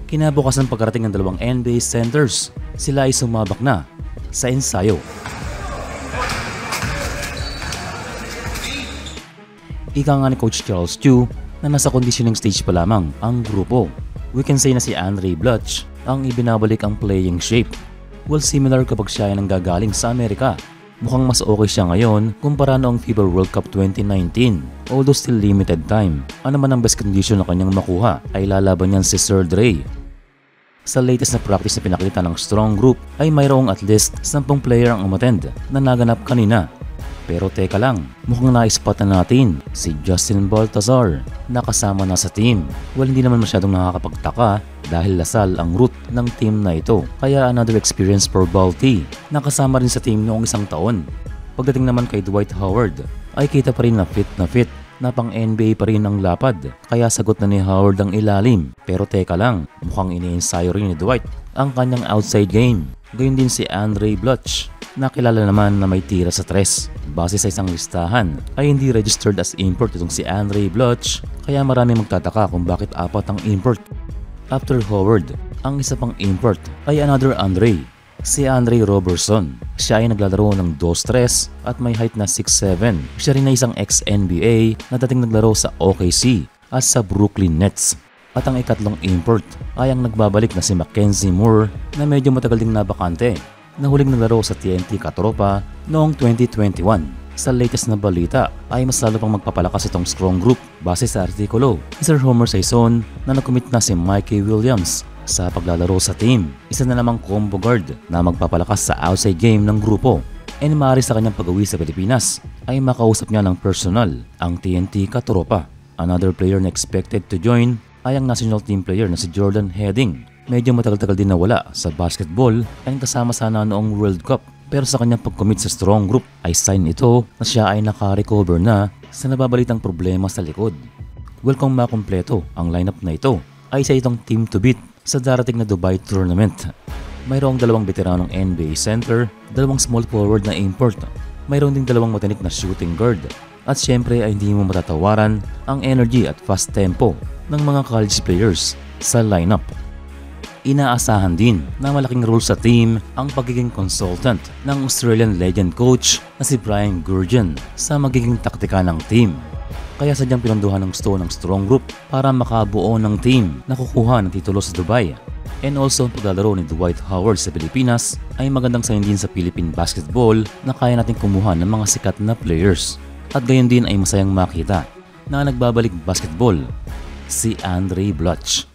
Kinabukasan pagkarating ng dalawang NBA centers, sila ay sumabak na sa ensayo. Ika nga ni Coach Charles Chu na nasa conditioning stage pa lamang ang grupo. We can say na si Andre Blatche ang ibinabalik ang playing shape. Well, similar kapag siya ay nanggagaling sa Amerika. Mukhang mas okay siya ngayon kumpara noong FIBA World Cup 2019, although still limited time. Ano man ang best condition na kanyang makuha ay lalaban niyan si Sir Dre. Sa latest na practice na pinakita ng Strong Group ay mayroong at least 10 player ang umattend na naganap kanina. Pero teka lang, mukhang na-spot na natin si Justin Baltazar na kasama na sa team. Well, hindi naman masyadong nakakapagtaka dahil Lasal ang root ng team na ito. Kaya another experience for Balti na kasama rin sa team noong isang taon. Pagdating naman kay Dwight Howard ay kita pa rin na fit na pang NBA pa rin ang lapad. Kaya sagot na ni Howard ang ilalim. Pero teka lang, mukhang iniensayo rin ni Dwight ang kanyang outside game. Gayun din si Andre Blatche na kilala naman na may tira sa tres. Base sa isang listahan ay hindi registered as import itong si Andre Blatche, kaya marami magtataka kung bakit 4 ang import. After Howard, ang isa pang import ay another Andre, si Andre Robertson. Siya ay naglalaro ng 2-3 at may height na 6'7". Siya rin na isang ex-NBA na dating naglaro sa OKC at sa Brooklyn Nets. At ang ikatlong import ay ang nagbabalik na si Mackenzie Moore na medyo matagal ding nabakante na huling naglaro sa TNT Katropa noong 2021. Sa latest na balita ay mas lalo pang magpapalakas itong Strong Group base sa artikulo ni Sir Homer Saison na nag-commit na si Mikey Williams sa paglalaro sa team. Isa na namang combo guard na magpapalakas sa outside game ng grupo. And maaari sa kanyang pag-uwi sa Pilipinas ay makausap niya ng personal ang TNT Katropa. Another player na expected to join ay ang national team player na si Jordan Heading. Medyo matagal-tagal din nawala sa basketball and kasama sana noong World Cup. Pero sa kanyang pag-commit sa Strong Group ay sign ito na siya ay naka-recover na sa nababalitang problema sa likod. Well, kung makumpleto ang lineup na ito ay isa itong team to beat sa darating na Dubai tournament. Mayroong 2 veteranong NBA center, 2 small forward na import, mayroong ding 2 matinik na shooting guard, at syempre ay hindi mo matatawaran ang energy at fast tempo ng mga college players sa lineup. Inaasahan din na malaking role sa team ang pagiging consultant ng Australian legend coach na si Brian Gurgen sa magiging taktika ng team. Kaya sadyang pinunduhan ng gusto ng Strong Group para makabuo ng team na kukuha ng titulo sa Dubai. And also ang paglalaro ni Dwight Howard sa Pilipinas ay magandang sign din sa Philippine basketball na kaya natin kumuha ng mga sikat na players. At gayon din ay masayang makita na nagbabalik basketball si Andre Blatche.